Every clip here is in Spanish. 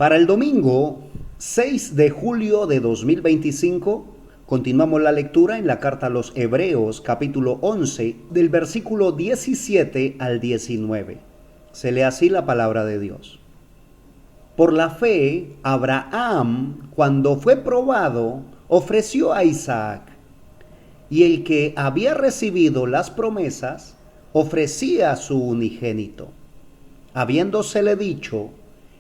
Para el domingo 6 de julio de 2025, continuamos la lectura en la carta a los Hebreos, capítulo 11, del versículo 17 al 19. Se lee así la palabra de Dios. Por la fe, Abraham, cuando fue probado, ofreció a Isaac, y el que había recibido las promesas, ofrecía a su unigénito, habiéndosele dicho: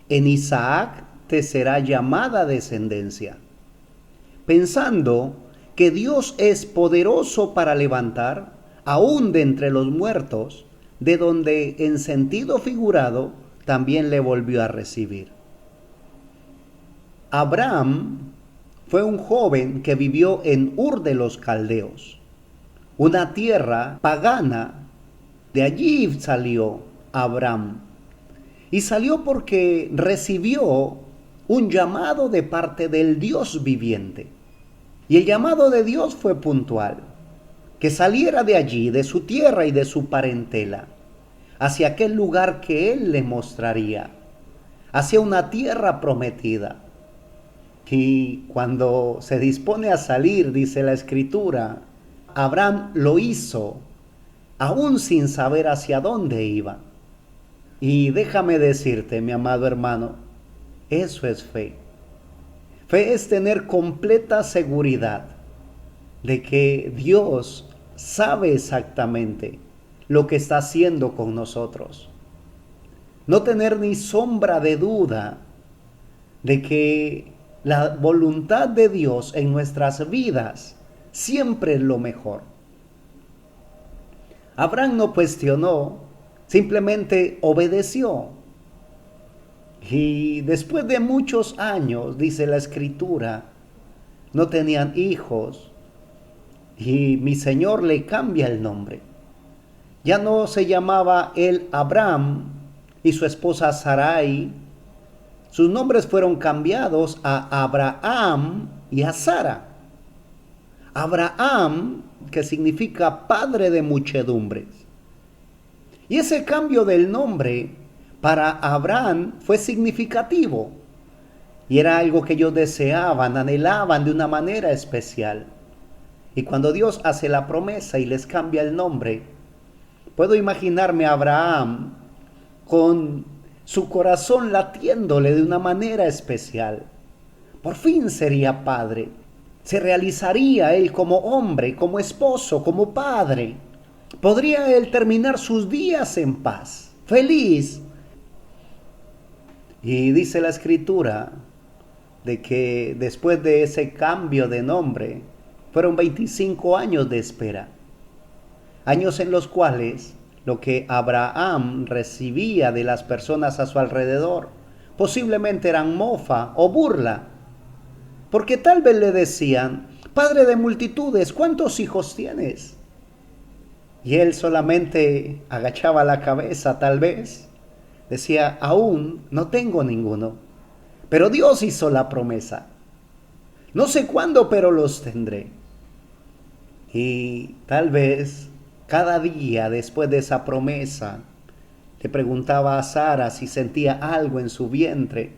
en Isaac te será llamada descendencia, pensando que Dios es poderoso para levantar, aún de entre los muertos, de donde en sentido figurado también le volvió a recibir. Abraham fue un joven que vivió en Ur de los Caldeos, una tierra pagana. De allí salió Abraham. Y salió porque recibió un llamado de parte del Dios viviente. Y el llamado de Dios fue puntual: que saliera de allí, de su tierra y de su parentela, hacia aquel lugar que Él le mostraría, hacia una tierra prometida. Y cuando se dispone a salir, dice la Escritura, Abraham lo hizo, aún sin saber hacia dónde iba. Y déjame decirte, mi amado hermano, eso es fe. Fe es tener completa seguridad de que Dios sabe exactamente lo que está haciendo con nosotros. No tener ni sombra de duda de que la voluntad de Dios en nuestras vidas siempre es lo mejor. Abraham no cuestionó, simplemente obedeció. Y después de muchos años, dice la Escritura, no tenían hijos. Y mi Señor le cambia el nombre. Ya no se llamaba él Abraham y su esposa Sarai. Sus nombres fueron cambiados a Abraham y a Sara. Abraham, que significa padre de muchedumbres. Y ese cambio del nombre para Abraham fue significativo. Y era algo que ellos deseaban, anhelaban de una manera especial. Y cuando Dios hace la promesa y les cambia el nombre, puedo imaginarme a Abraham con su corazón latiéndole de una manera especial. Por fin sería padre. Se realizaría él como hombre, como esposo, como padre. Podría él terminar sus días en paz, feliz. Y dice la Escritura de que después de ese cambio de nombre, fueron 25 años de espera. Años en los cuales lo que Abraham recibía de las personas a su alrededor posiblemente eran mofa o burla. Porque tal vez le decían: padre de multitudes, ¿cuántos hijos tienes? Y él solamente agachaba la cabeza, tal vez. Decía: aún no tengo ninguno. Pero Dios hizo la promesa. No sé cuándo, pero los tendré. Y tal vez cada día después de esa promesa, le preguntaba a Sara si sentía algo en su vientre.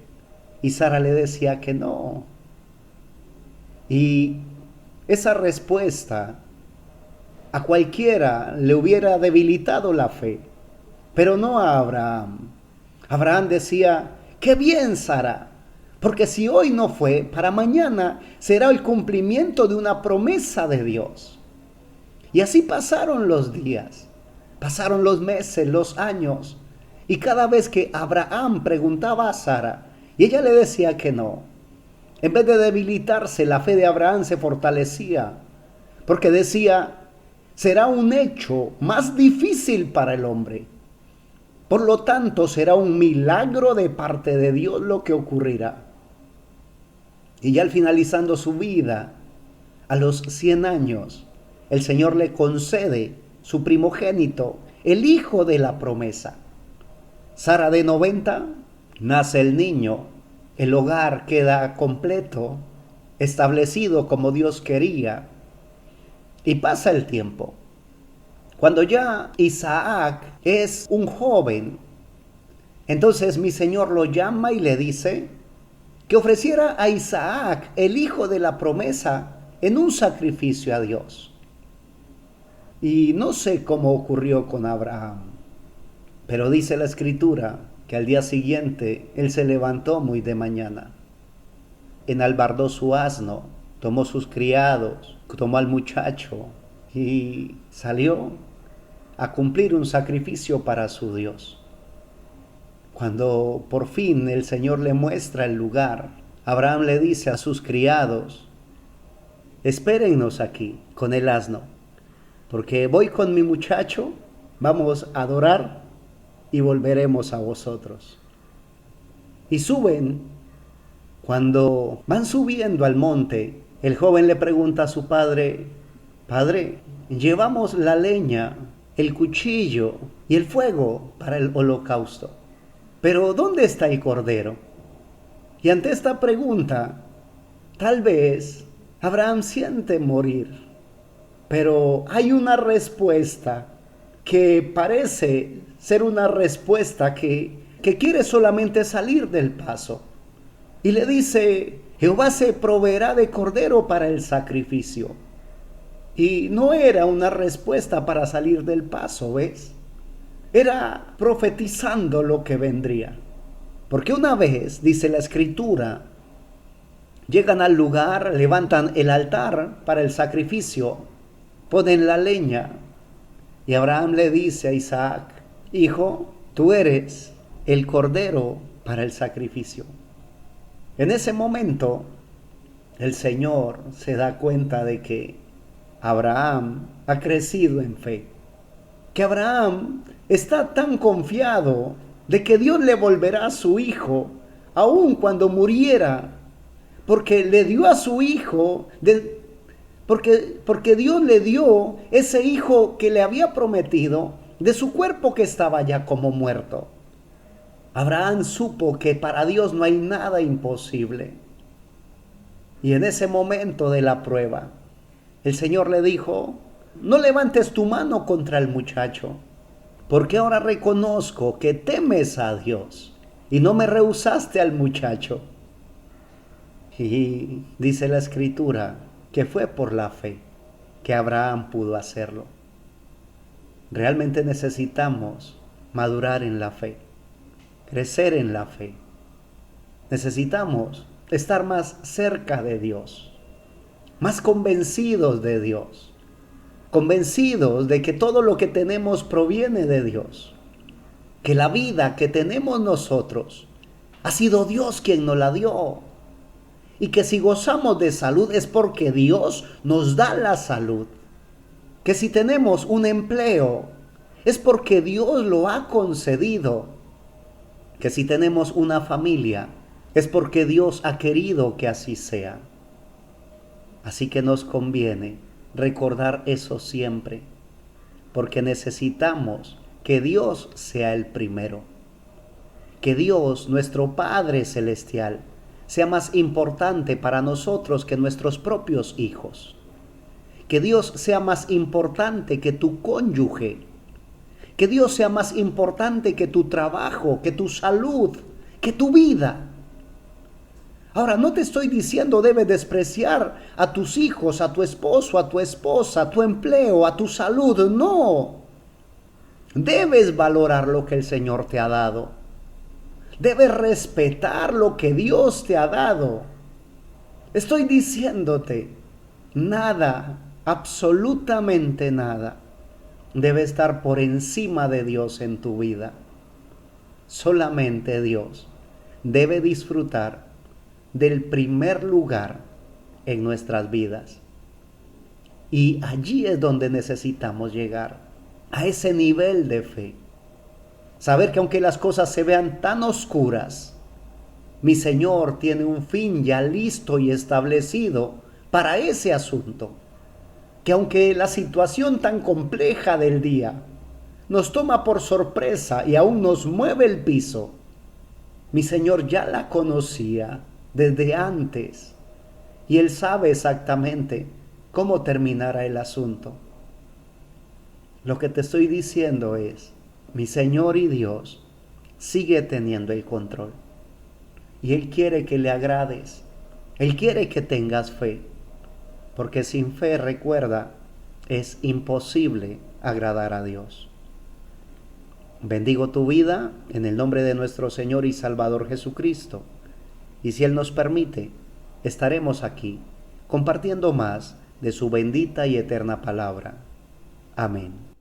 Y Sara le decía que no. Y esa respuesta a cualquiera le hubiera debilitado la fe, pero no a Abraham. Abraham decía: qué bien, Sara, porque si hoy no fue, para mañana será el cumplimiento de una promesa de Dios. Y así pasaron los días, pasaron los meses, los años, y cada vez que Abraham preguntaba a Sara y ella le decía que no, en vez de debilitarse, la fe de Abraham se fortalecía, porque decía: será un hecho más difícil para el hombre. Por lo tanto, será un milagro de parte de Dios lo que ocurrirá. Y ya al finalizando su vida, a los 100 años, el Señor le concede su primogénito, el hijo de la promesa. Sara de 90, nace el niño. El hogar queda completo, establecido como Dios quería. Y pasa el tiempo. Cuando ya Isaac es un joven, entonces mi Señor lo llama y le dice: que ofreciera a Isaac, el hijo de la promesa, en un sacrificio a Dios. Y no sé cómo ocurrió con Abraham, pero dice la escritura que al día siguiente él se levantó muy de mañana, enalbardó su asno, tomó sus criados, tomó al muchacho y salió a cumplir un sacrificio para su Dios. Cuando por fin el Señor le muestra el lugar, Abraham le dice a sus criados: espérennos aquí con el asno, porque voy con mi muchacho, vamos a adorar y volveremos a vosotros. Y suben. Cuando van subiendo al monte, el joven le pregunta a su padre: Padre, llevamos la leña, el cuchillo y el fuego para el holocausto, pero ¿dónde está el cordero? Y ante esta pregunta, tal vez Abraham siente morir, pero hay una respuesta que parece ser una respuesta que quiere solamente salir del paso. Y le dice: Jehová se proveerá de cordero para el sacrificio. Y no era una respuesta para salir del paso, ¿ves? Era profetizando lo que vendría. Porque una vez, dice la escritura, llegan al lugar, levantan el altar para el sacrificio, ponen la leña, y Abraham le dice a Isaac: hijo, tú eres el cordero para el sacrificio. En ese momento, el Señor se da cuenta de que Abraham ha crecido en fe, que Abraham está tan confiado de que Dios le volverá a su hijo, aun cuando muriera, porque le dio a su hijo, porque Dios le dio ese hijo que le había prometido de su cuerpo que estaba ya como muerto. Abraham supo que para Dios no hay nada imposible. Y en ese momento de la prueba, el Señor le dijo: no levantes tu mano contra el muchacho, porque ahora reconozco que temes a Dios y no me rehusaste al muchacho. Y dice la escritura que fue por la fe que Abraham pudo hacerlo. Realmente necesitamos madurar en la fe, crecer en la fe. Necesitamos estar más cerca de Dios, más convencidos de Dios, convencidos de que todo lo que tenemos proviene de Dios, que la vida que tenemos nosotros ha sido Dios quien nos la dio, y que si gozamos de salud es porque Dios nos da la salud, que si tenemos un empleo es porque Dios lo ha concedido, que si tenemos una familia es porque Dios ha querido que así sea. Así que nos conviene recordar eso siempre, porque necesitamos que Dios sea el primero, que Dios, nuestro Padre Celestial, sea más importante para nosotros que nuestros propios hijos, que Dios sea más importante que tu cónyuge, que Dios sea más importante que tu trabajo, que tu salud, que tu vida. Ahora, no te estoy diciendo debes despreciar a tus hijos, a tu esposo, a tu esposa, a tu empleo, a tu salud. No. Debes valorar lo que el Señor te ha dado. Debes respetar lo que Dios te ha dado. Estoy diciéndote, nada, absolutamente nada, debe estar por encima de Dios en tu vida. Solamente Dios debe disfrutar del primer lugar en nuestras vidas. Y allí es donde necesitamos llegar, a ese nivel de fe. Saber que aunque las cosas se vean tan oscuras, mi Señor tiene un fin ya listo y establecido para ese asunto. Que aunque la situación tan compleja del día nos toma por sorpresa y aún nos mueve el piso, mi Señor ya la conocía desde antes y Él sabe exactamente cómo terminará el asunto. Lo que te estoy diciendo es, mi Señor y Dios sigue teniendo el control. y Él quiere que le agrades. Él quiere que tengas fe, porque sin fe, recuerda, es imposible agradar a Dios. Bendigo tu vida en el nombre de nuestro Señor y Salvador Jesucristo. Y si Él nos permite, estaremos aquí compartiendo más de su bendita y eterna palabra. Amén.